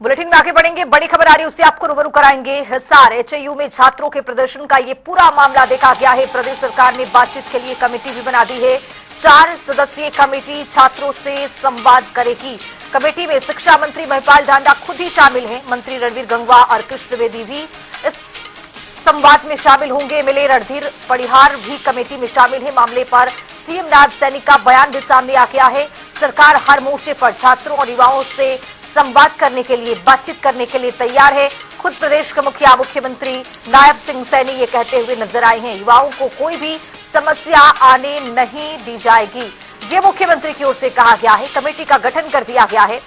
Bulletin में आगे बढ़ेंगे। बड़ी खबर आ रही है, उससे आपको रूबरू कराएंगे। हिसार एचएयू में छात्रों के प्रदर्शन का ये पूरा मामला देखा गया है। प्रदेश सरकार ने बातचीत के लिए कमेटी भी बना दी है। 4 सदस्यीय कमेटी छात्रों से संवाद करेगी। कमेटी में शिक्षा मंत्री महिपाल ढांडा खुद ही शामिल हैं। मंत्री रणवीर गंगवा और कृष्ण बेदी भी इस संवाद में शामिल होंगे। एमएलए रणधीर परिहार भी कमेटी में शामिल है। मामले पर सीएम नायब सैनिक का बयान भी सामने आ गया है। सरकार हर मोर्चे पर छात्रों और युवाओं से संवाद करने के लिए, बातचीत करने के लिए तैयार है। खुद प्रदेश के मुख्यमंत्री नायब सिंह सैनी ये कहते हुए नजर आए हैं, युवाओं को कोई भी समस्या आने नहीं दी जाएगी। ये मुख्यमंत्री की ओर से कहा गया है। कमेटी का गठन कर दिया गया है।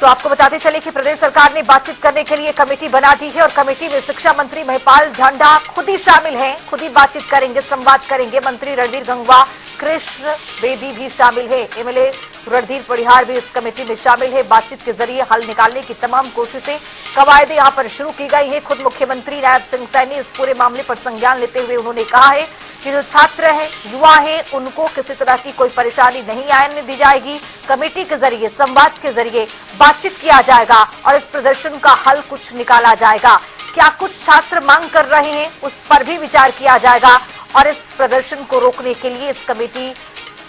तो आपको बताते चले कि प्रदेश सरकार ने बातचीत करने के लिए कमेटी बना दी है और कमेटी में शिक्षा मंत्री महिपाल ढांडा खुद ही शामिल हैं, खुद ही बातचीत करेंगे, संवाद करेंगे। मंत्री रणधीर गंगवा, कृष्ण बेदी भी शामिल है। एमएलए रणधीर परिहार भी इस कमेटी में शामिल है। बातचीत के जरिए हल निकालने की तमाम कोशिशें, कवायदे यहां पर शुरू की गई है। खुद मुख्यमंत्री नायब सिंह सैनी इस पूरे मामले पर संज्ञान लेते हुए उन्होंने कहा है कि जो छात्र हैं, युवा हैं, उनको किसी तरह की कोई परेशानी नहीं आने दी जाएगी। कमेटी के जरिए, संवाद के जरिए बातचीत किया जाएगा और इस प्रदर्शन का हल कुछ निकाला जाएगा। क्या कुछ छात्र मांग कर रहे हैं, उस पर भी विचार किया जाएगा और इस प्रदर्शन को रोकने के लिए इस कमेटी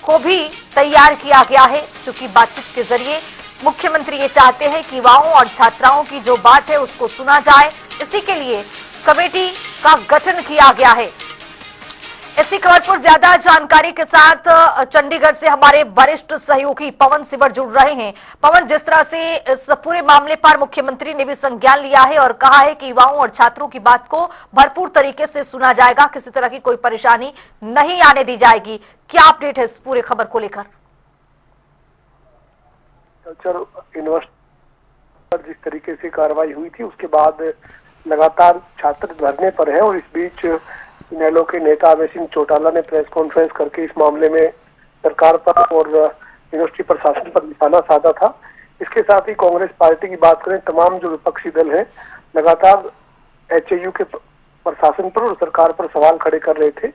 को भी तैयार किया गया है। क्योंकि बातचीत के जरिए मुख्यमंत्री ये चाहते हैं कि युवाओं और छात्राओं की जो बात है उसको सुना जाए। इसी के लिए कमेटी का गठन किया गया है। इसी खबर पर ज्यादा जानकारी के साथ चंडीगढ़ से हमारे वरिष्ठ सहयोगी पवन सिबर जुड़ रहे हैं। पवन, जिस तरह से इस पूरे मामले पर मुख्यमंत्री ने भी संज्ञान लिया है और कहा है कि युवाओं और छात्रों की बात को भरपूर तरीके से सुना जाएगा, किसी तरह की कोई परेशानी नहीं आने दी जाएगी, क्या अपडेट है इस पूरे खबर को लेकर? यूनिवर्सिटी पर जिस तरीके से कार्रवाई हुई थी उसके बाद लगातार छात्र धरने पर है और इस बीच इनेलो के नेता अभय सिंह चौटाला ने प्रेस कॉन्फ्रेंस करके इस मामले में सरकार पर और यूनिवर्सिटी प्रशासन पर निशाना साधा था। इसके साथ ही कांग्रेस पार्टी की बात करें, तमाम जो विपक्षी दल हैं लगातार एचएयू के प्रशासन पर और सरकार पर सवाल खड़े कर रहे थे।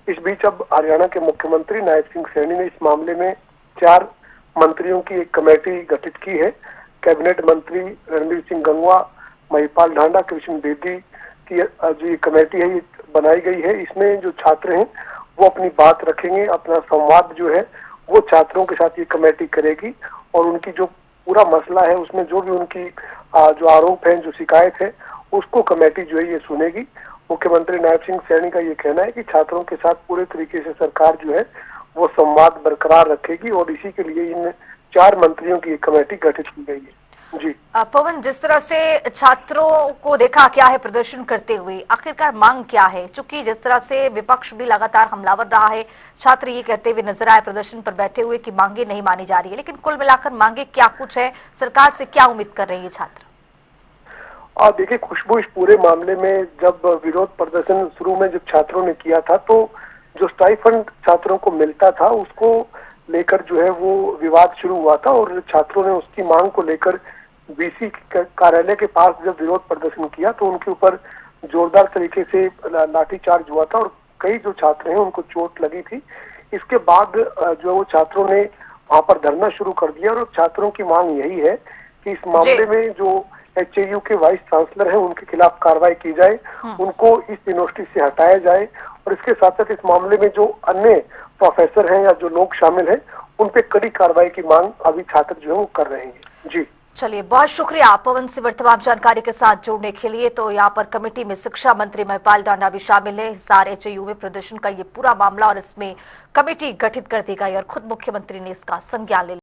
इस बीच अब हरियाणा के मुख्यमंत्री नायब सिंह सैनी ने इस मामले में 4 मंत्रियों की एक कमेटी गठित की है। कैबिनेट मंत्री रणवीर सिंह गंगवा, महिपाल ढांडा, कृष्ण बेदी की जो ये कमेटी है ये बनाई गई है। इसमें जो छात्र हैं वो अपनी बात रखेंगे, अपना संवाद जो है वो छात्रों के साथ ये कमेटी करेगी और उनकी जो पूरा मसला है उसमें जो भी उनकी जो आरोप है, जो शिकायत है, उसको कमेटी जो है ये सुनेगी। मुख्यमंत्री नायब सिंह सैनी का ये कहना है कि छात्रों के साथ पूरे तरीके से सरकार जो है वो संवाद बरकरार रखेगी और इसी के लिए इन 4 मंत्रियों की एक कमेटी गठित की गई है। जी पवन, जिस तरह से छात्रों को देखा क्या है प्रदर्शन करते हुए, आखिरकार मांग क्या है? चूंकि जिस तरह से विपक्ष भी लगातार हमलावर रहा है, छात्र ये कहते हुए नजर आए प्रदर्शन पर बैठे हुए कि मांगे नहीं मानी जा रही है, लेकिन कुल मिलाकर मांगे क्या कुछ है? सरकार से क्या उम्मीद कर रहे हैं छात्र? देखिए खुशबू, इस पूरे मामले में जब विरोध प्रदर्शन शुरू में जब छात्रों ने किया था तो जो स्टाइफंड छात्रों को मिलता था उसको लेकर जो है वो विवाद शुरू हुआ था और छात्रों ने उसकी मांग को लेकर वीसी कार्यालय के पास जब विरोध प्रदर्शन किया तो उनके ऊपर जोरदार तरीके से लाठीचार्ज हुआ था और कई जो छात्र हैं उनको चोट लगी थी। इसके बाद जो वो छात्रों ने वहां पर धरना शुरू कर दिया और छात्रों की मांग यही है कि इस मामले में जो एचएयू के वाइस चांसलर हैं उनके खिलाफ कार्रवाई की जाए, उनको इस यूनिवर्सिटी से हटाया जाए और इसके साथ साथ इस मामले में जो अन्य प्रोफेसर हैं या जो लोग शामिल हैं उन पे कड़ी कार्रवाई की मांग अभी छात्र जो है वो कर रहे हैं। जी चलिए, बहुत शुक्रिया पवन सिबर तमाम जानकारी के साथ जुड़ने के लिए। तो यहाँ पर कमेटी में शिक्षा मंत्री महिपाल ढांडा भी शामिल है। हिसार एचएयू में प्रदर्शन का ये पूरा मामला और इसमें कमेटी गठित कर दी गई और खुद मुख्यमंत्री ने इसका संज्ञान ले लिया।